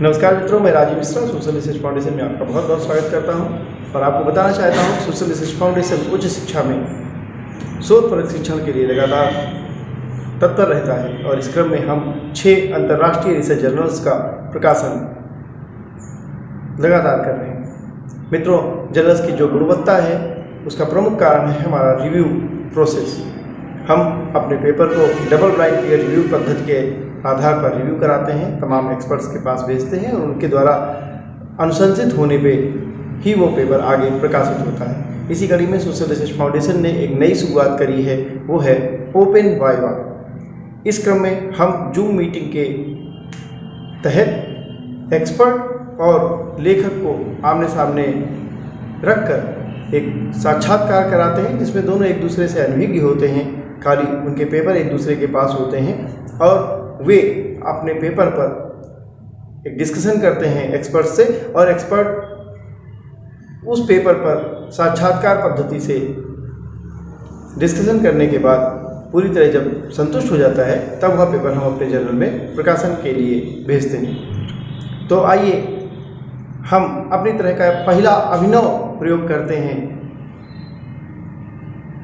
नमस्कार मित्रों, मैं Rajiv Mishra social research foundation में आपका बहुत बहुत स्वागत करता हूं और आपको बताना चाहता हूं सोशल रिसर्च फाउंडेशन उच्च शिक्षा में शोध परक शिक्षण के लिए लगातार तत्पर रहता है और इस क्रम में हम 6 अंतर्राष्ट्रीय रिसर्च जर्नल्स का प्रकाशन लगातार कर रहे हैं। मित्रों, जर्नल्स की जो गुणवत्ता है उसका प्रमुख कारण है हमारा रिव्यू प्रोसेस। हम अपने पेपर को डबल ब्लाइंड पीयर रिव्यू पद्धति के आधार पर रिव्यू कराते हैं, तमाम एक्सपर्ट्स के पास भेजते हैं और उनके द्वारा अनुशंसित होने पे ही वो पेपर आगे प्रकाशित होता है। इसी कड़ी में सोशल रिसर्च फाउंडेशन ने एक नई शुरुआत करी है, वो है ओपन वाइवा। इस क्रम में हम जूम मीटिंग के तहत एक्सपर्ट और लेखक को आमने सामने रखकर एक साक्षात्कार कराते हैं, जिसमें दोनों एक दूसरे से अनभिज्ञ होते हैं। खाली उनके पेपर एक दूसरे के पास होते हैं और वे अपने पेपर पर एक डिस्कशन करते हैं एक्सपर्ट से, और एक्सपर्ट उस पेपर पर साक्षात्कार पद्धति से डिस्कशन करने के बाद पूरी तरह जब संतुष्ट हो जाता है तब वह पेपर हम अपने जर्नल में प्रकाशन के लिए भेजते हैं। तो आइए हम अपनी तरह का पहला अभिनव प्रयोग करते हैं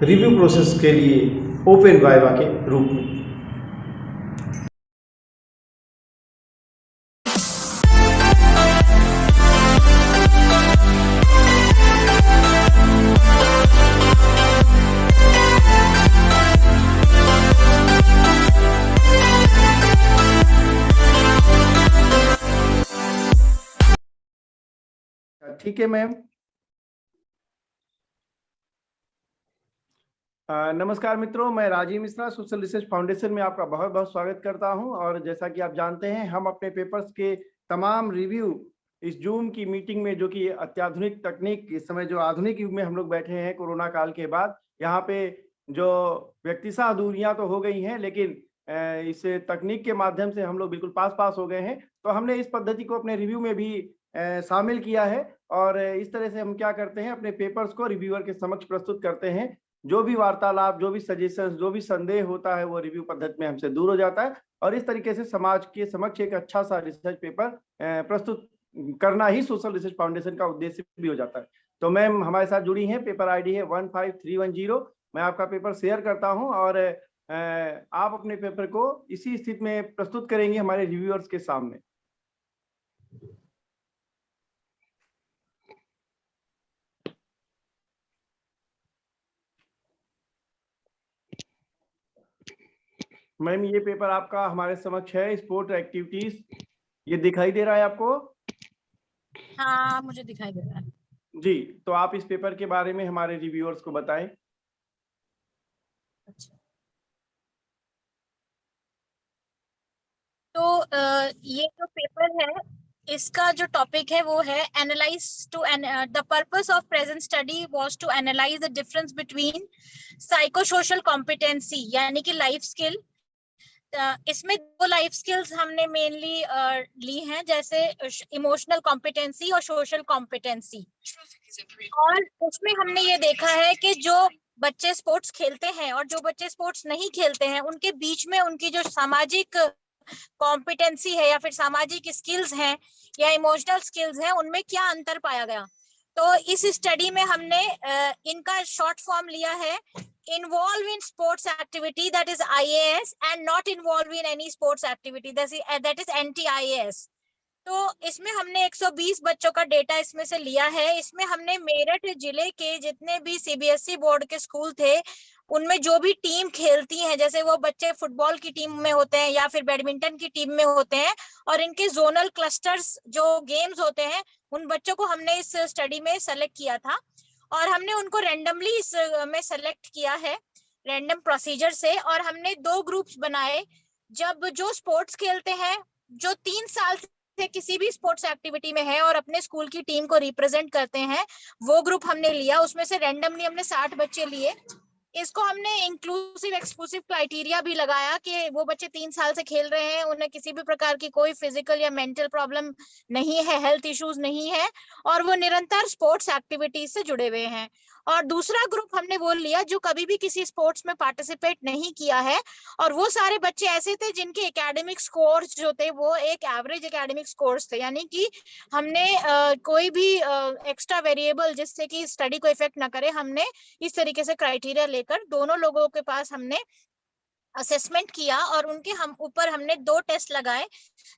रिव्यू प्रोसेस के लिए ओपन वाइवा के रूप में। ठीक है मैम। नमस्कार मित्रों, मैं Rajiv Mishra social research foundation में आपका बहुत बहुत स्वागत करता हूं। और जैसा कि आप जानते हैं, हम अपने पेपर्स के तमाम रिव्यू इस जूम की मीटिंग में, जो कि अत्याधुनिक तकनीक, इस समय जो आधुनिक युग में हम लोग बैठे हैं कोरोना काल के बाद, यहाँ पे जो व्यक्तिशः दूरियां तो हो गई हैं, लेकिन इस तकनीक के माध्यम से हम लोग बिल्कुल पास हो गए हैं। तो हमने इस पद्धति को अपने रिव्यू में भी शामिल किया है और इस तरह से हम क्या करते हैं, अपने पेपर्स को रिव्यूअर के समक्ष प्रस्तुत करते हैं। जो भी वार्तालाप, जो भी सजेशंस, जो भी संदेह होता है, वो रिव्यू पद्धति में हमसे दूर हो जाता है और इस तरीके से समाज के समक्ष एक अच्छा सा रिसर्च पेपर प्रस्तुत करना ही सोशल रिसर्च फाउंडेशन का उद्देश्य भी हो जाता है। तो मैम हमारे साथ जुड़ी हैं, पेपर आईडी है 15310। मैं आपका पेपर शेयर करता हूं और आप अपने पेपर को इसी स्थिति में प्रस्तुत करेंगे हमारे रिव्यूअर्स के सामने। मैम ये पेपर आपका हमारे समक्ष है, स्पोर्ट एक्टिविटीज। ये दिखाई दे रहा है आपको? हाँ, मुझे दिखाई दे रहा है जी। तो आप इस पेपर के बारे में हमारे रिव्यूअर्स को बताएं। अच्छा। तो ये जो पेपर है, इसका जो टॉपिक है वो है analyse to the purpose of present study was to analyse the difference between psychosocial competency यानी कि लाइफ स्किल। इसमें 2 लाइफ स्किल्स हमने मेनली ली हैं, जैसे इमोशनल कॉम्पिटेंसी और सोशल कॉम्पिटेंसी। और उसमें हमने ये देखा है कि जो बच्चे स्पोर्ट्स खेलते हैं और जो बच्चे स्पोर्ट्स नहीं खेलते हैं, उनके बीच में उनकी जो सामाजिक कॉम्पिटेंसी है या फिर सामाजिक स्किल्स हैं या इमोशनल स्किल्स हैं, उनमें क्या अंतर पाया गया। तो इस स्टडी में हमने इनका शॉर्ट फॉर्म लिया है, involve in sports activity, that is IAS, and not involve in any sports activity, that is anti-IAS। तो इसमें हमने 120 बच्चों का डेटा इसमें से लिया है। इसमें हमने मेरठ जिले के जितने भी CBSE बोर्ड के स्कूल थे, उनमें जो भी टीम खेलती हैं, जैसे वो बच्चे फुटबॉल की टीम में होते हैं या फिर बैडमिंटन की टीम में होते हैं, और इनके जोनल क्लस्टर्स जो गेम्स होते हैं, उन बच्चों को हमने इस स्टडी में सेलेक्ट किया था और हमने उनको रैंडमली इस में सेलेक्ट किया है, रैंडम प्रोसीजर से। और हमने 2 ग्रुप्स बनाए। जब जो स्पोर्ट्स खेलते हैं, जो 3 साल से किसी भी स्पोर्ट्स एक्टिविटी में है और अपने स्कूल की टीम को रिप्रेजेंट करते हैं, वो ग्रुप हमने लिया। उसमें से रैंडमली हमने 60 बच्चे लिए। इसको हमने इंक्लूसिव एक्सक्लूसिव क्राइटेरिया भी लगाया कि वो बच्चे 3 साल से खेल रहे हैं, उन्हें किसी भी प्रकार की कोई फिजिकल या मेंटल प्रॉब्लम नहीं है, हेल्थ इश्यूज नहीं है, और वो निरंतर स्पोर्ट्स एक्टिविटीज से जुड़े हुए हैं। और दूसरा ग्रुप हमने वो लिया जो कभी भी किसी स्पोर्ट्स में पार्टिसिपेट नहीं किया है, और वो सारे बच्चे ऐसे थे जिनके एकेडमिक स्कोर्स जो थे वो एक एवरेज एकेडमिक स्कोर्स थे, यानी कि हमने कोई भी एक्स्ट्रा वेरिएबल जिससे कि स्टडी को इफेक्ट ना करे, हमने इस तरीके से क्राइटेरिया लेकर दोनों लोगों के पास हमने असेसमेंट किया, और उनके हम ऊपर हमने 2 टेस्ट लगाए,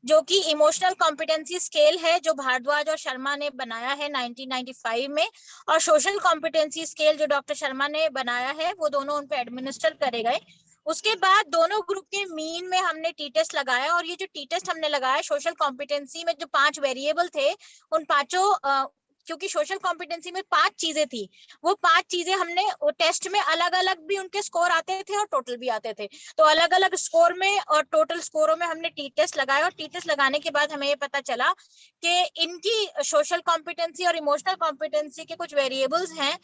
जो कि इमोशनल कॉम्पिटेंसी स्केल है जो भारद्वाज और शर्मा ने बनाया है 1995 में, और सोशल कॉम्पिटेंसी स्केल जो डॉक्टर शर्मा ने बनाया है, वो दोनों उन पे एडमिनिस्टर करे गए। उसके बाद दोनों ग्रुप के मीन में हमने टी टेस्ट लगाया, और ये जो टी टेस्ट हमने लगाया सोशल कॉम्पिटेंसी में जो 5 वेरिएबल थे, उन पांचों क्योंकि सोशल कॉम्पिटेंसी में 5 चीजें थी, वो 5 चीजें हमने टेस्ट में अलग अलग भी उनके स्कोर आते थे और टोटल भी आते थे, तो अलग अलग स्कोर में और टोटल स्कोरों में हमने टी टेस्ट लगाया, और टी टेस्ट लगाने के बाद हमें ये पता चला कि इनकी सोशल कॉम्पिटेंसी और इमोशनल कॉम्पिटेंसी के कुछ वेरिएबल्स हैं,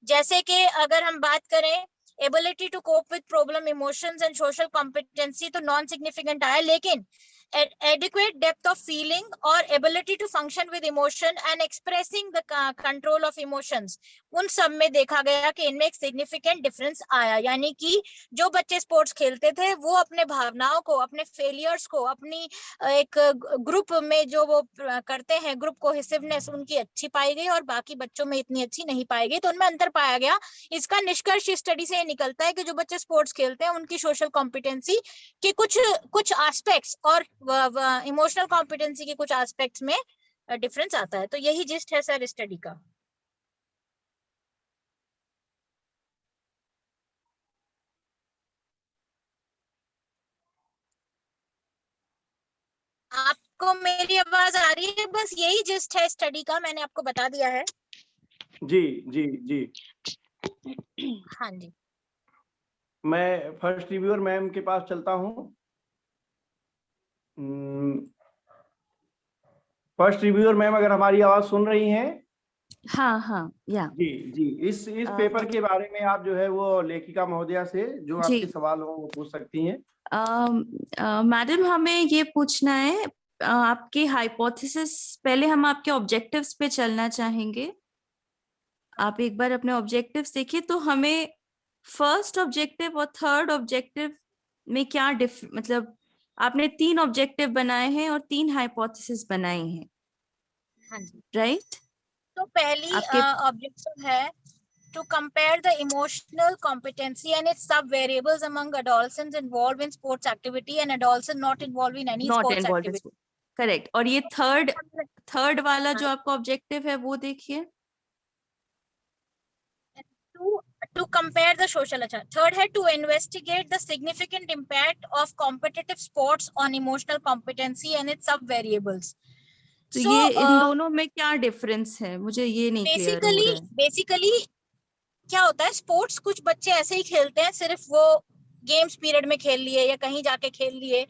जैसे कि अगर हम बात करें ability to cope with problem emotions and social competency तो नॉन सिग्निफिकेंट आया, लेकिन adequate depth of feeling और ability to function with emotion and expressing the control of emotions, उन सब में देखा गया कि इनमें एक significant difference आया, यानी कि जो बच्चे स्पोर्ट्स खेलते थे वो अपने भावनाओं को, अपने फेलियर्स को, अपनी एक ग्रुप में जो वो करते हैं ग्रुप कोहेसिवनेस उनकी अच्छी पाई गई और बाकी बच्चों में इतनी अच्छी नहीं पाई गई, तो उनमें अंतर पाया गया। इसका निष्कर्ष इस स्टडी से ये निकलता है कि जो बच्चे स्पोर्ट्स खेलते हैं उनकी सोशल कॉम्पिटेंसी के कुछ एस्पेक्ट्स और इमोशनल कॉम्पिटेंसी के कुछ एस्पेक्ट्स में डिफरेंस आता है। तो यही जिस्ट है सर स्टडी का। आपको मेरी आवाज आ रही है? बस यही जिस्ट है स्टडी का, मैंने आपको बता दिया है। जी जी जी हाँ जी, मैं फर्स्ट रिव्यूअर मैम के पास चलता हूँ। फर्स्ट रिव्यूअर मैम, अगर हमारी आवाज सुन रही हैं? हाँ हाँ, या जी जी, इस पेपर के बारे में आप जो है वो लेखिका महोदया से जो आपके सवाल हो वो पूछ सकती हैं। मैडम, हमें ये पूछना है आपके हाइपोथेसिस, पहले हम आपके ऑब्जेक्टिव्स पे चलना चाहेंगे। आप एक बार अपने ऑब्जेक्टिव्स देखिए, तो हमें फर्स्ट ऑब्जेक्टिव और थर्ड ऑब्जेक्टिव में क्या मतलब आपने 3 ऑब्जेक्टिव बनाए हैं और 3 हाइपोथेसिस बनाए हैं। हाँ जी, राइट। तो पहली ऑब्जेक्टिव है to compare the emotional competency and its sub variables among adolescents involved in sports activity and adolescents not involved in any sports activity. Correct. और ये थर्ड वाला जो आपका ऑब्जेक्टिव है वो देखिए, to compare the social, अच्छा थर्ड है to investigate the significant impact of competitive sports on emotional competency and its sub variables. तो ये इन दोनों में क्या डिफरेंस है, मुझे ये नहीं क्लियर हो रहा है। बेसिकली क्या होता है, स्पोर्ट्स कुछ बच्चे ऐसे ही खेलते हैं, सिर्फ वो गेम्स पीरियड में खेल लिए या कहीं जाके खेल लिए,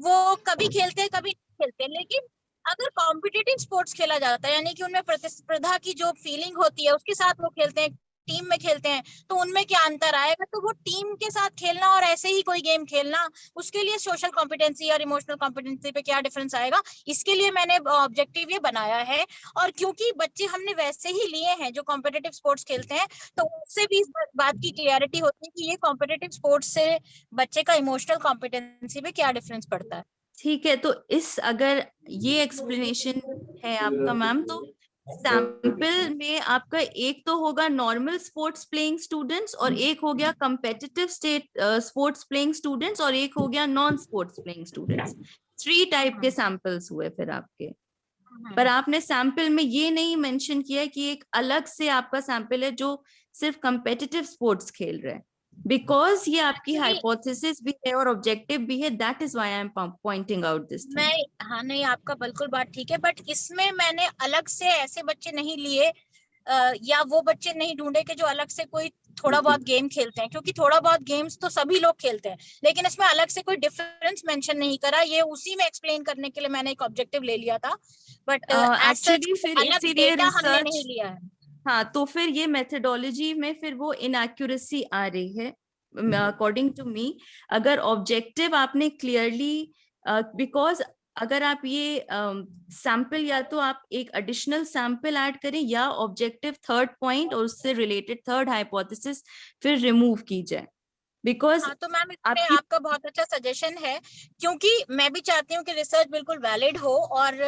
वो कभी खेलते हैं कभी नहीं खेलते, लेकिन अगर कॉम्पिटिटिव स्पोर्ट्स खेला जाता है यानी कि उनमें प्रतिस्पर्धा की जो फीलिंग होती है उसके साथ वो खेलते हैं, टीम में खेलते हैं, तो उनमें क्या अंतर आएगा, तो वो टीम के साथ खेलना और ऐसे ही कोई गेम खेलना, उसके लिए सोशल कॉम्पिटेंसी और इमोशनल कॉम्पिटेंसी पे क्या डिफरेंस आएगा, इसके लिए मैंने ऑब्जेक्टिव ये बनाया है। और क्योंकि बच्चे हमने वैसे ही लिए हैं जो कॉम्पिटेटिव स्पोर्ट्स खेलते हैं, तो उससे भी इस बात की क्लियरिटी होती है कि ये कॉम्पिटेटिव स्पोर्ट्स से बच्चे का इमोशनल कॉम्पिटेंसी पे क्या डिफरेंस पड़ता है। ठीक है, तो इस अगर ये एक्सप्लेनेशन है आपका मैम, तो सैंपल में आपका एक तो होगा नॉर्मल स्पोर्ट्स प्लेइंग स्टूडेंट्स और एक हो गया कम्पिटिटिव स्पोर्ट्स प्लेइंग स्टूडेंट्स और एक हो गया non sports playing students. 3 type के सैंपल्स हुए फिर आपके। पर आपने सैंपल में ये नहीं मेंशन किया कि एक अलग से आपका सैंपल है जो सिर्फ कम्पिटिटिव स्पोर्ट्स खेल रहे हैं, बिकॉज ये आपकी हाइपोथेसिस भी है और ऑब्जेक्टिव भी है, that is why I am pointing out this thing. मैं हाँ नहीं, आपका बिल्कुल बात ठीक है, बट इसमें मैंने अलग से ऐसे बच्चे नहीं लिए या वो बच्चे नहीं ढूंढे कि जो अलग से कोई थोड़ा बहुत गेम खेलते हैं, क्योंकि थोड़ा बहुत गेम्स तो सभी लोग खेलते हैं, लेकिन इसमें अलग से कोई डिफरेंस मेंशन नहीं करा, ये उसी में एक्सप्लेन करने के लिए मैंने एक ऑब्जेक्टिव ले लिया था, बट एक्चुअली फिर इसीलिए हमने नहीं लिया है। हाँ, तो फिर ये मेथोडोलॉजी में फिर वो इनएक्यूरेसी आ रही है अकॉर्डिंग टू मी। अगर ऑब्जेक्टिव आपने क्लियरली, बिकॉज अगर आप ये सैंपल या तो आप एक एडिशनल सैंपल ऐड करें या ऑब्जेक्टिव थर्ड पॉइंट और उससे रिलेटेड थर्ड हाइपोथेसिस फिर रिमूव की जाए, बिकॉज हाँ, तो मैम इसमें आपकी आपका बहुत अच्छा सजेशन है, क्योंकि मैं भी चाहती हूँ कि रिसर्च बिल्कुल वैलिड हो, और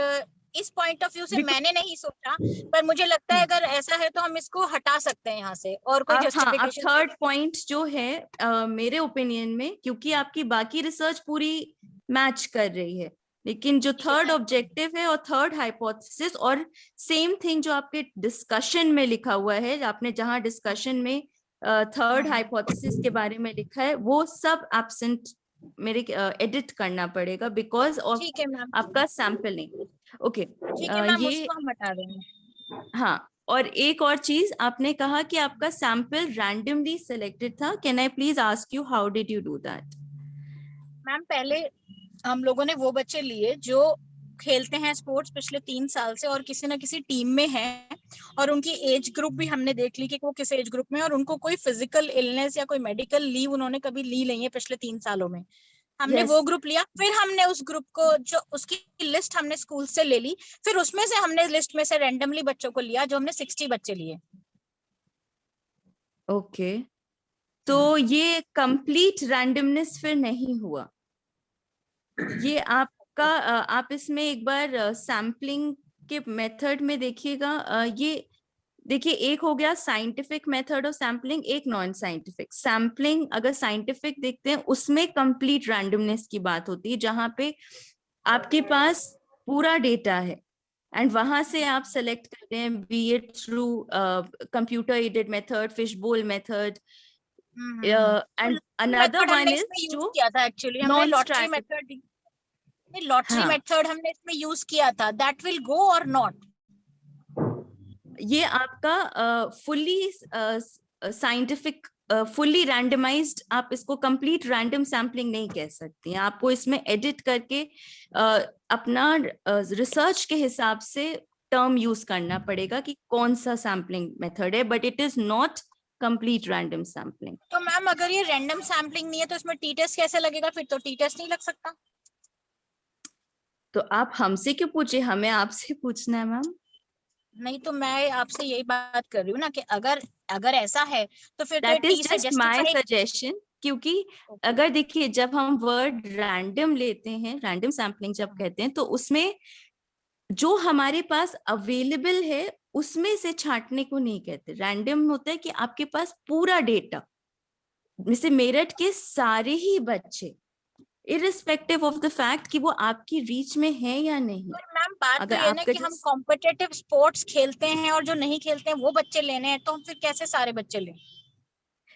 इस पॉइंट ऑफ व्यू से मैंने नहीं सोचा, पर मुझे लगता है अगर ऐसा है तो हम इसको हटा सकते हैं यहाँ से, और कोई आप जस्टिफिकेशन। थर्ड पॉइंट जो है मेरे ओपिनियन में, क्योंकि आपकी बाकी रिसर्च पूरी मैच कर रही है, लेकिन जो थर्ड ऑब्जेक्टिव है और थर्ड हाइपोथेसिस और सेम थिंग जो आपके डिस्कशन में लिखा हुआ है, आपने जहां डिस्कशन में थर्ड हाइपोथेसिस के बारे में लिखा है, वो सब एब्सेंट मेरे एडिट करना पड़ेगा बिकॉज ऑफ ठीक है मैम, आपका सैंपलिंग। ओके, ठीक है मैम, ये उसको हम हटा देंगे। हाँ। और एक और चीज, आपने कहा कि आपका सैंपल रैंडमली सिलेक्टेड था। Can I please ask you how did you do that? Ma'am पहले हम लोगों ने वो बच्चे लिए जो खेलते हैं स्पोर्ट्स पिछले 3 साल से और किसी ना किसी टीम में हैं, और उनकी एज ग्रुप भी हमने देख ली कि वो किस एज ग्रुप में है, और उनको कोई फिजिकल इलनेस या कोई मेडिकल लीव उन्होंने कभी ली नहीं है पिछले 3 सालों में। हमने वो ग्रुप लिया, फिर हमने उस ग्रुप को, जो उसकी लिस्ट हमने स्कूल से ले ली, फिर उसमें से हमने लिस्ट में से रैंडमली बच्चों को लिया, जो हमने 60 बच्चे लिए। ओके, तो ये कंप्लीट रैंडमनेस फिर नहीं हुआ। ये आपका आप इसमें एक बार सैम्पलिंग के मेथड में देखिएगा। ये देखिए, एक हो गया साइंटिफिक मेथड ऑफ सैम्पलिंग, एक नॉन साइंटिफिक सैम्पलिंग। अगर साइंटिफिक देखते हैं उसमें कंप्लीट रैंडमनेस की बात होती है, जहां पे आपके पास पूरा डेटा है एंड वहां से आप सेलेक्ट करते हैं, B it through computer aided method, fish बोल मेथड, एंड अनदर वन हमने इज इसमें यूज जो किया था, एक्चुअली हमने नॉन लॉटरी स्ट्रैटिक। मेथड, लॉटरी हाँ, मेथड हमने इसमें यूज किया था। दैट विल गो और नॉट? ये आपका फुल्ली साइंटिफिक, फुल्ली रैंडमाइज्ड, आप इसको कंप्लीट रैंडम सैम्पलिंग नहीं कह सकती हैं। आपको इसमें एडिट करके अपना रिसर्च के हिसाब से टर्म यूज करना पड़ेगा कि कौन सा सैम्पलिंग मेथड है, but it is not complete random sampling. तो मैम अगर ये रैंडम सैम्पलिंग नहीं है तो इसमें टी टेस्ट कैसे लगेगा? फिर तो टी टेस्ट नहीं लग सकता। तो आप हमसे क्यों पूछे, हमें आपसे पूछना है मैम। नहीं, तो मैं आपसे यही बात कर रही हूँ ना कि अगर अगर ऐसा है तो फिर तो दैट इज टी से जस्ट माई जस्टिफाई। सजेशन, क्योंकि अगर देखिए, जब हम वर्ड रैंडम लेते हैं, रैंडम सैम्पलिंग जब कहते हैं, तो उसमें जो हमारे पास अवेलेबल है उसमें से छांटने को नहीं कहते। रैंडम होता है कि आपके पास पूरा डेटा, जैसे मेरठ के सारे ही बच्चे, इरिस्पेक्टिव ऑफ द फैक्ट कि वो आपकी रीच में है या नहीं। पर मैम बात तो अगर ये ना आपका कि हम कॉम्पिटिटिव स्पोर्ट्स खेलते हैं और जो नहीं खेलते हैं वो बच्चे लेने हैं, तो हम फिर कैसे सारे बच्चे लें?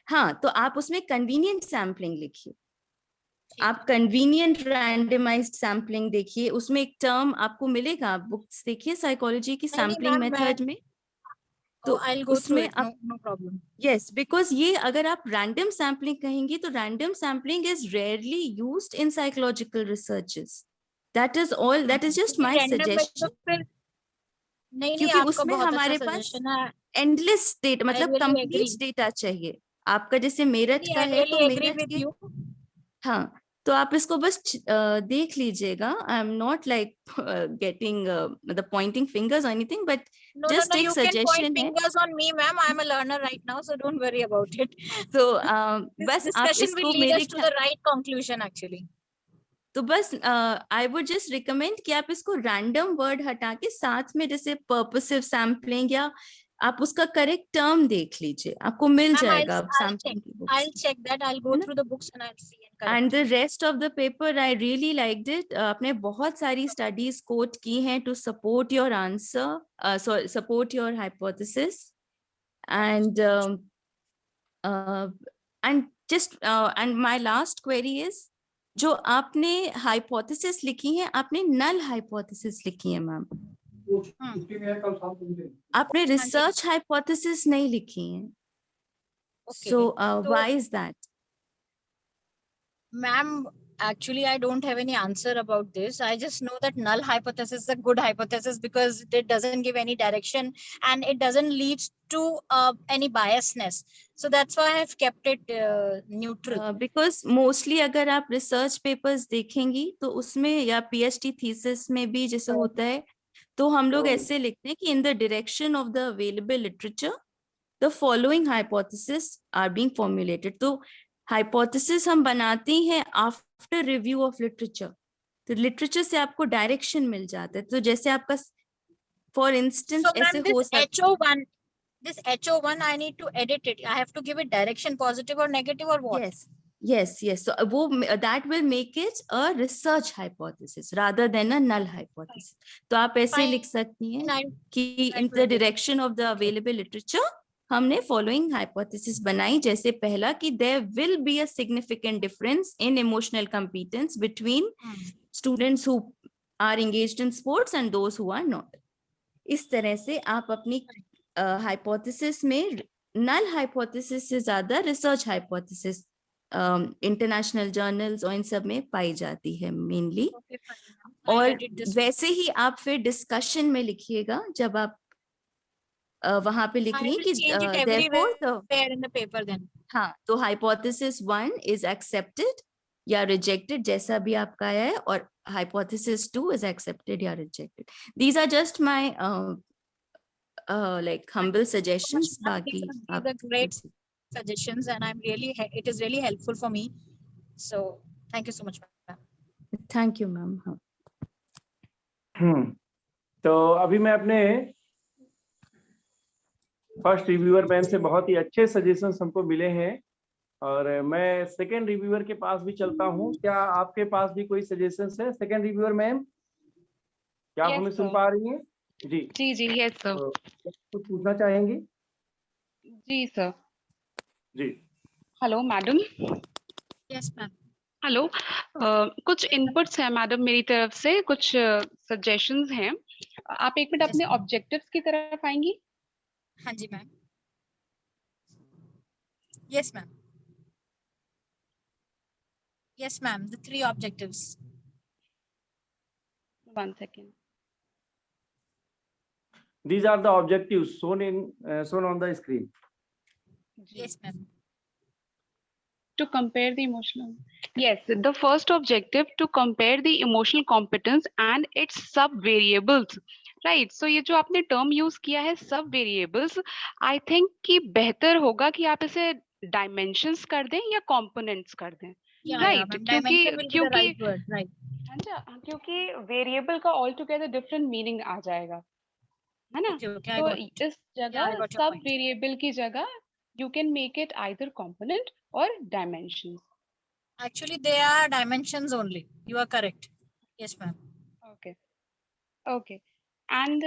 हाँ, तो आप उसमें कन्वीनियंट सैम्पलिंग लिखिए, आप कन्वीनियंट रैंडमाइज्ड सैम्पलिंग देखिए, उसमें एक टर्म आपको मिलेगा, आप बुक्स देखिए साइकोलॉजी की सैम्पलिंग मेथड में, तो आई विल गो थ्रू उसमें इट, आप नो प्रॉब्लम। यस, बिकॉज ये अगर आप रैंडम सैम्पलिंग कहेंगे तो random sampling is rarely used in psychological researches. That is all, that is just my random में तो सजेशन, फिर नहीं, क्योंकि आपका उसमें बहुत अच्छा हमारे पास सजेशन है। एंडलेस डेटा, आई मतलब रियली एग्री, कंप्लीट डेटा चाहिए। आपका जैसे मेरठ का आई है तो रियली एग्री मेरठ विद के, यू। हाँ, तो आप इसको बस देख लीजिएगा। I am not like getting मतलब पॉइंटिंग फिंगर्स और anything, but No, no, just no, एक you can point सजेशन है। fingers on me, ma'am. I'm a learner right now, so don't worry about it. तो This बस आप discussion will इसको lead मेरे us to the right conclusion, actually. तो बस I would just recommend कि आप इसको रैंडम वर्ड हटा के साथ में जैसे पर्पसिव सैम्पलिंग या आप उसका करेक्ट टर्म देख लीजिए, आपको मिल Ma'am, जाएगा I'll check. सैम्पलिंग की books I'll check that. I'll go में, through the books and I'll see and and correct the it. Rest of the paper I really liked it. आपने बहुत सारी studies quote की हैं to support your answer, support your hypothesis, and and just and my last query is, जो आपने hypothesis लिखी है, आपने नल हाइपोथेसिस लिखी है मैम, आपने रिसर्च हाइपोथेसिस नहीं लिखी है। Okay. सो तो why is that? Ma'am Actually, I don't have any answer about this. I just know that null hypothesis is a good hypothesis because it doesn't give any direction and it doesn't lead to any biasness. So that's why I have kept it neutral. Because mostly अगर आप research papers देखेंगी तो उसमें या PhD thesis में भी जैसे होता है, तो हम लोग ऐसे लिखते हैं कि in the direction of the available literature the following hypothesis are being formulated. तो हाइपोथेसिस हम बनाते हैं आफ्टर रिव्यू ऑफ लिटरेचर. तो लिटरेचर से आपको डायरेक्शन मिल जाता है. तो जैसे आपका फॉर इंस्टेंस So ऐसे ma'am, हो this सकता है. this HO1, I need to edit it. I have to give it direction, positive or negative or what? Yes. So that will make it a research hypothesis rather than a null hypothesis. तो आप ऐसे Fine. लिख सकती हैं Fine. कि That in will the do. direction of the available literature हमने following hypothesis बनाई. जैसे पहला कि there will be a significant difference in emotional competence between students who are engaged in sports and those who are not. इस तरह से आप अपनी hypothesis में null hypothesis से ज्यादा research hypothesis इंटरनेशनल जर्नल्स और इन सब में पाई जाती है mainly. Okay, fine, ma'am. I और edit this. वैसे ही आप फिर डिस्कशन में लिखिएगा जब आप वहां पे लिख I रही हैं will कि change it therefore everywhere in the paper then. हाँ, तो हाइपोथेसिस 1 इज एक्सेप्टेड या रिजेक्टेड जैसा भी आपका आया है, और हाइपोथेसिस 2 इज एक्सेप्टेड या rejected. These are just my like humble suggestions. बाकी These are great suggestions and it is really helpful for me. So thank you so much, ma'am. Thank you ma'am. हाँ, तो अभी मैं अपने first reviewer ma'am से बहुत ही अच्छे suggestions हमको मिले हैं, और मैं सेकंड रिव्यूअर के पास भी चलता हूं. क्या आपके पास भी कोई सजेशंस है सेकंड रिव्यूअर मैम? क्या आप हमें सुन पा रही हैं? जी, यस सर. तो कुछ पूछना चाहेंगी? जी सर. जी. Hello madam. Yes, ma'am. Hello. कुछ इनपुट्स हैं मैडम मेरी तरफ से, कुछ सजेशंस हैं. आप एक मिनट Yes, अपने ma'am. ऑब्जेक्टिव्स की तरफ आएंगी? हाँ जी ma'am. Yes, ma'am. Yes, ma'am. The 3 objectives. One second. These are the objectives shown on the screen. Yes, ma'am. To compare the emotional. Yes, the first objective to compare the emotional competence and its sub variables. Right. So ये जो आपने term use किया है sub variables, I think कि बेहतर होगा कि आप इसे dimensions कर दें या components कर दें. Yeah, Right. yeah, ma'am. Dimension will be the right word, right? अच्छा, क्योंकि variable का altogether different meaning आ जाएगा, है ना? Okay, I तो got it. इस Yeah, I जगह got your sub point. variable की जगह you can make it either component or dimensions. Actually, they are dimensions only. You are correct. Yes, ma'am. Okay. And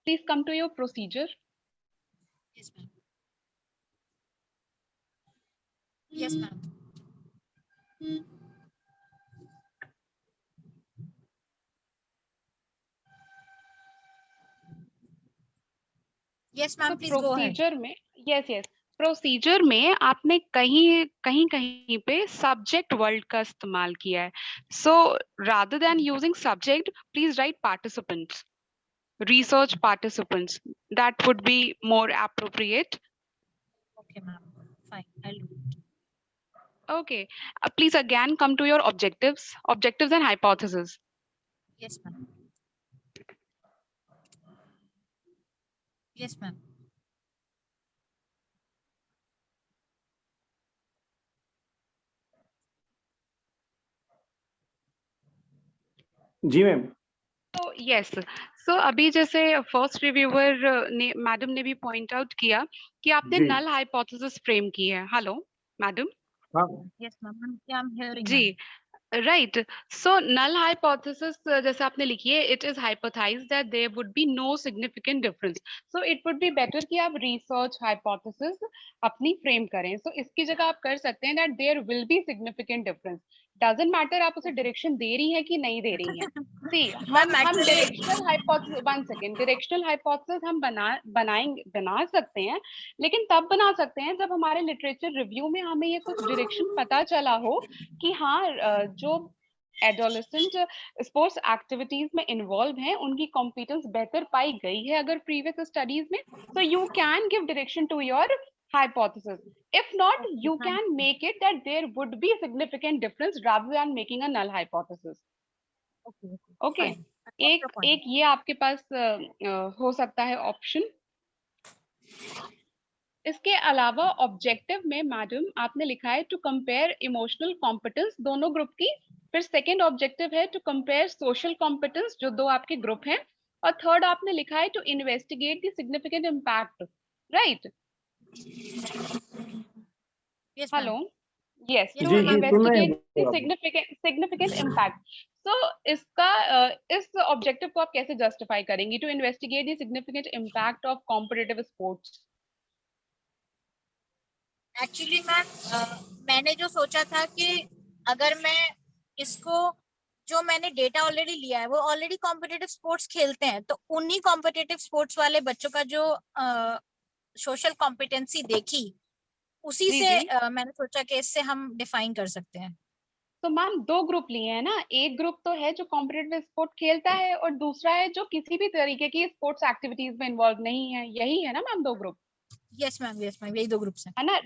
please come to your procedure. Yes, ma'am. Yes, ma'am. Yes, ma'am. So Please go ahead. procedure में yes procedure में आपने कहीं पे subject word का इस्तेमाल किया है. So rather than using subject please right participants, research participants. That would be more appropriate. Okay, ma'am. Fine. I'll do it. Okay. Please again come to your objectives and hypothesis. Yes, ma'am. Yes, ma'am. Ji ma'am. तो yes, सो अभी जैसे first reviewer ने madam ने भी point out किया कि आपने जी. Null hypothesis frame की है. Hello madam. हाँ. Yes, ma'am. I'm hearing. जी, राइट. सो नल हाइपोथेसिस जैसे आपने लिखी है, it is hypothesised that there would be no significant difference. So it would be better कि आप रिसर्च हाइपोथेसिस अपनी फ्रेम करें. सो इसकी जगह आप कर सकते हैं that there will be significant difference. Doesn't matter आप उसे डायरेक्शन दे रही हैं कि नहीं दे रही हैं। सी मैम हम actually directional hypothesis, one second, directional hypothesis हम बना सकते हैं, लेकिन तब बना सकते हैं जब हमारे लिटरेचर रिव्यू में हमें ये कुछ डायरेक्शन पता चला हो कि हाँ जो एडोलेसेंट स्पोर्ट्स एक्टिविटीज में इन्वॉल्व हैं उनकी कॉम्पिटेंस बेहतर पाई गई है अगर प्रीवियस स्टडीज में, so you can give direction to your hypothesis. If not, you can make it that there would be significant difference rather than making a null hypothesis. Okay. एक ये आपके पास हो सकता है ऑप्शन। इसके अलावा ऑब्जेक्टिव में मैडम आपने लिखा है टू कंपेयर इमोशनल कॉम्पिटेंस दोनों ग्रुप की, फिर सेकेंड ऑब्जेक्टिव है टू कंपेयर सोशल कॉम्पिटेंस जो दो आपके ग्रुप हैं, और थर्ड आपने लिखा है to investigate the significant impact, right? Hello, yes, to investigate the significant impact. तो इसका इस ऑब्जेक्टिव को आप कैसे जस्टिफाई करेंगी? To investigate the significant impact of competitive sports. Actually ma'am मैंने जो सोचा था कि अगर मैं इसको, जो मैंने डेटा ऑलरेडी लिया है वो ऑलरेडी कॉम्पिटिटिव स्पोर्ट्स खेलते हैं, तो उन्हीं कॉम्पिटिटिव स्पोर्ट्स वाले बच्चों का जो सोशल कॉम्पिटेंसी देखी उसी से मैंने सोचा कि इससे हम डिफाइन कर सकते हैं। तो मैम दो ग्रुप लिए हैं ना, एक ग्रुप तो है जो कॉम्पिटिटिव स्पोर्ट खेलता है और दूसरा है जो किसी भी तरीके की स्पोर्ट्स एक्टिविटीज में इन्वॉल्व नहीं है, यही है ना मैम दो ग्रुप? यस मैम यही दो ग्रुप्स हैं, है ना।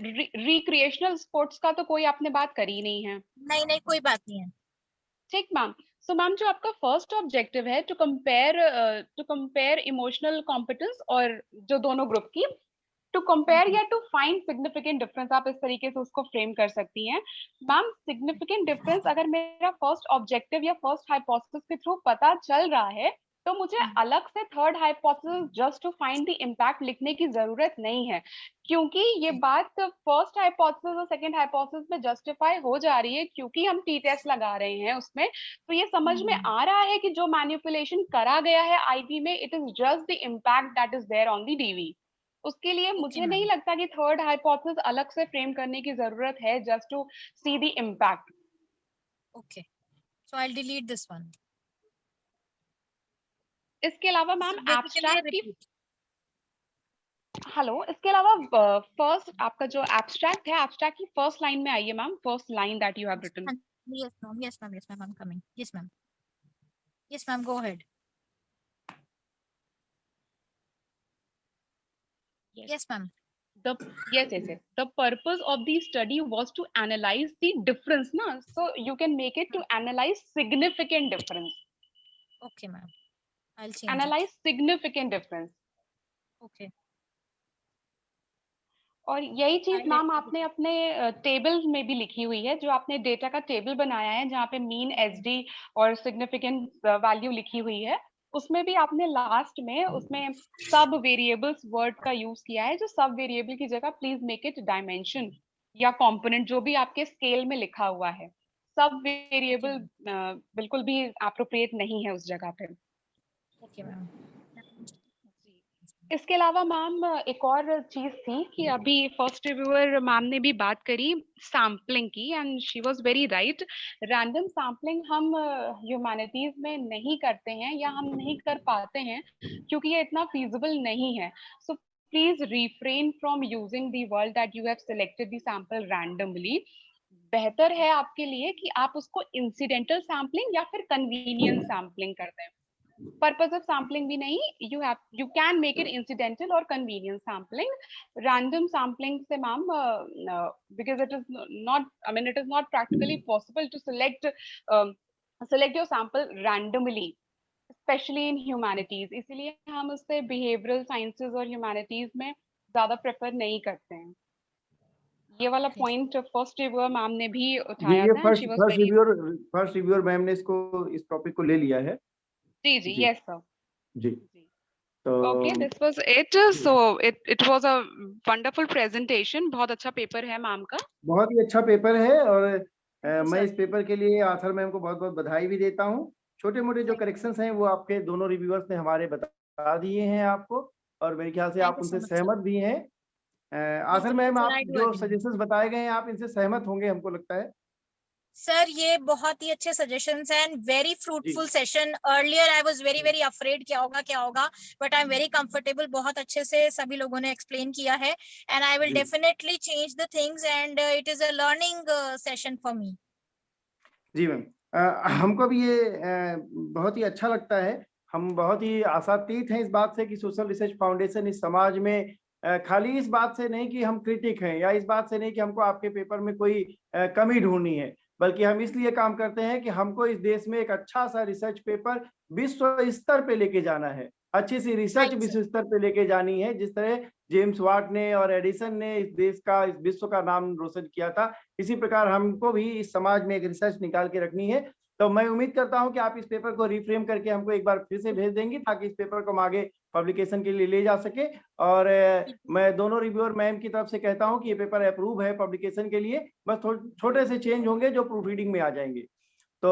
रिक्रिएशनल स्पोर्ट्स का तो कोई आपने बात करी नहीं है। नहीं कोई बात नहीं है। ठीक मैम। सो मैम जो आपका फर्स्ट ऑब्जेक्टिव है टू कंपेयर इमोशनल कॉम्पिटेंस और जो दोनों ग्रुप की, टू कंपेयर या टू फाइंड सिग्निफिकेंट डिफरेंस, आप इस तरीके से उसको फ्रेम कर सकती हैं। मैम सिग्निफिकेंट डिफरेंस अगर मेरा फर्स्ट ऑब्जेक्टिव या फर्स्ट हाइपोथेसिस के थ्रू पता चल रहा है तो मुझे अलग से third hypothesis just to find the impact लिखने की जरूरत नहीं है, क्योंकि ये बात फर्स्ट हाइपोथेसिस और सेकंड हाइपोथेसिस में जस्टिफाई हो जा रही है क्योंकि हम टी टेस्ट लगा रहे हैं उसमें। तो ये समझ में आ रहा है कि जो मैनिपुलेशन करा गया है आईवी में, it is just the impact that is there on the DV. उसके लिए मुझे नहीं लगता कि थर्ड हाइपोथेसिस अलग से फ्रेम करने की जरूरत है just to see the impact. Okay, so I will delete this one. इसके अलावा मैम एब्स्ट्रैक्ट की, हेलो, इसके अलावा फर्स्ट आपका जो एब्स्ट्रैक्ट है, एब्स्ट्रैक्ट की फर्स्ट लाइन में आइए ma'am, first line that you have written. Yes ma'am I am coming. Yes ma'am go ahead. Yes, ma'am. Yes. The purpose of the study was to analyze the difference, na? So you can make it to analyze significant difference. Okay, ma'am. I'll change analyze significant difference. Okay. और यही चीज ma'am आपने अपने table में भी लिखी हुई है, जो आपने डेटा का टेबल बनाया है जहाँ पे मीन, एसडी और सिग्निफिकेंट वैल्यू लिखी हुई है, उसमें भी आपने लास्ट में उसमें सब वेरिएबल्स वर्ड का यूज किया है, जो सब वेरिएबल की जगह प्लीज मेक इट डायमेंशन या कंपोनेंट, जो भी आपके स्केल में लिखा हुआ है। सब वेरिएबल बिल्कुल भी एप्रोप्रिएट नहीं है उस जगह पे। Okay ma'am. इसके अलावा मैम एक और चीज थी कि अभी फर्स्ट रिव्यूअर मैम ने भी बात करी सैम्पलिंग की, and she was very right. Random sampling हम ह्यूमैनिटीज में नहीं करते हैं या हम नहीं कर पाते हैं क्योंकि ये इतना फीजिबल नहीं है। So please refrain from using the word that you have selected the sample randomly. बेहतर है आपके लिए कि आप उसको इंसिडेंटल सैम्पलिंग या फिर कन्वीनियंस सैम्पलिंग कर दें। Purpose of sampling भी नहीं, you can make it incidental or convenience sampling. Random sampling से ma'am because it is not practically possible to select your sample randomly, especially in humanities. इसलिए हम उससे behavioral sciences और humanities में ज्यादा prefer नहीं करते हैं। ये वाला पॉइंट फर्स्ट रिव्यूअर मैम ने भी उठाया था। फर्स्ट रिव्यूअर मैम ने इस टॉपिक को ले लिया है। जी, यस सर जी। तो okay, this was it. So it was a wonderful presentation. बहुत अच्छा पेपर है मैम का, बहुत ही अच्छा पेपर है, और मैं इस पेपर के लिए आथर मैम को बहुत बहुत बधाई भी देता हूँ। छोटे मोटे जो करेक्शंस हैं वो आपके दोनों रिव्यूअर्स ने हमारे बता दिए हैं आपको, और मेरे ख्याल से आप उनसे सहमत भी हैं। आथर मैम, आप जो सजेशंस बताए गए हैं आप इनसे सहमत होंगे हमको लगता है। सर ये बहुत ही अच्छे सजेशंस हैं, very fruitful session. Earlier I was very afraid क्या होगा, but I am very comfortable. बहुत अच्छे से सभी लोगों ने एक्सप्लेन किया है, and I will definitely change the things, and it is a learning session for me. जी मैम, हमको भी ये बहुत ही अच्छा लगता है। हम बहुत ही आशातीत हैं इस बात से कि सोशल रिसर्च फाउंडेशन इस समाज में खाली इस बात से नहीं कि हम क्रिटिक हैं, या इस बात से नहीं कि हमको आपके पेपर में कोई कमी ढूंढनी है, बल्कि हम इसलिए काम करते हैं कि हमको इस देश में एक अच्छा सा रिसर्च पेपर विश्व स्तर पे लेके जाना है, अच्छी सी रिसर्च Right, विश्व स्तर पे लेके जानी है। जिस तरह जेम्स वाट ने और एडिसन ने इस देश का, इस विश्व का नाम रोशन किया था, इसी प्रकार हमको भी इस समाज में एक रिसर्च निकाल के रखनी है। तो मैं उम्मीद करता हूं कि आप इस पेपर को रिफ्रेम करके हमको एक बार फिर से भेज देंगी, ताकि इस पेपर को हम आगे पब्लिकेशन के लिए ले जा सके। और मैं दोनों रिव्यूअर मैम की तरफ से कहता हूं कि ये पेपर अप्रूव है पब्लिकेशन के लिए, बस छोटे से चेंज होंगे जो प्रूफ रीडिंग में आ जाएंगे। तो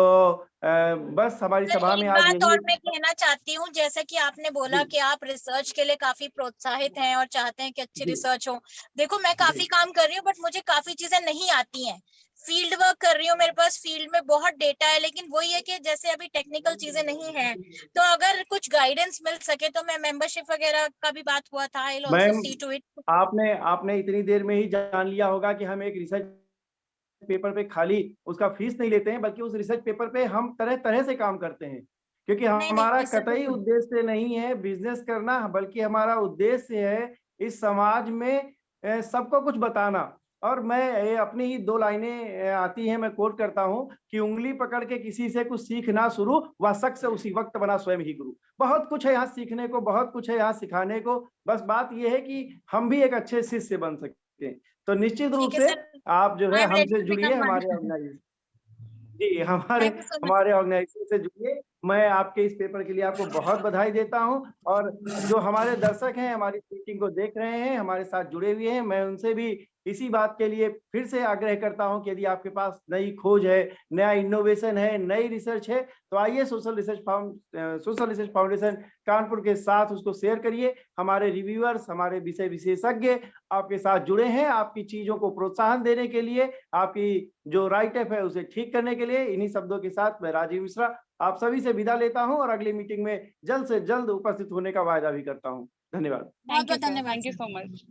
बस हमारी सर सभा एक में आज बात और यही। मैं कहना चाहती हूँ, जैसे कि आपने बोला कि आप रिसर्च के लिए काफी प्रोत्साहित हैं और चाहते हैं कि अच्छी जी रिसर्च हो। देखो मैं काफी जी काम कर रही हूँ, बट मुझे काफी चीजें नहीं आती हैं। फील्ड वर्क कर रही हूँ, मेरे पास फील्ड में बहुत डेटा है, लेकिन वही है कि जैसे अभी टेक्निकल चीजें नहीं है, तो अगर कुछ गाइडेंस मिल सके तो मैं मेंबरशिप वगैरह का भी बात हुआ था, I will also ma'am, see to it. आपने आपने इतनी देर में ही जान लिया होगा कि हम एक रिसर्च पेपर पे खाली उसका फीस नहीं लेते हैं, बल्कि उस रिसर्च पेपर पे हम तरह तरह से काम करते हैं। क्योंकि नहीं हमारा नहीं सर, कतई बिल्कुल उद्देश्य नहीं है बिजनेस करना, बल्कि हमारा उद्देश्य है इस समाज में सबको कुछ बताना। और मैं अपनी ही दो लाइनें आती हैं, मैं कोट करता हूँ कि उंगली पकड़ के किसी से कुछ सीखना शुरू, वह शख्स उसी वक्त बना स्वयं ही गुरु। बहुत कुछ है यहाँ सीखने को, बहुत कुछ है यहाँ सिखाने को, बस बात यह है कि हम भी एक अच्छे शिष्य बन सकें। तो निश्चित रूप ठीक है से सर, आप जो आई है एम रेडी हमसे टू जुड़िए, बिकम वन। हमारे ऑर्गेनाइजेशन। जी, हमारे थैंक यू सो मच। हमारे ऑर्गेनाइजेशन से जुड़िए। मैं आपके इस पेपर के लिए आपको बहुत बधाई देता हूं। और जो हमारे दर्शक हैं, हमारी मीटिंग को देख रहे हैं, हमारे साथ जुड़े हुए हैं, मैं उनसे भी इसी बात के लिए फिर से आग्रह करता हूं कि यदि आपके पास नई खोज है, नया इनोवेशन है, नई रिसर्च है, तो आइए सोशल रिसर्च फाउंडेशन कानपुर के साथ उसको शेयर करिए। हमारे रिव्यूअर्स, हमारे विषय विशेषज्ञ आपके साथ जुड़े हैं, आपकी चीजों को प्रोत्साहन देने के लिए, आपकी जो राइटअप है उसे ठीक करने के लिए। इन्हीं शब्दों के साथ मैं राजीव मिश्रा आप सभी से विदा लेता हूं, और अगली मीटिंग में जल्द से जल्द उपस्थित होने का वायदा भी करता हूं। धन्यवाद। बहुत बहुत सर, धन्यवाद thank you sir. So much.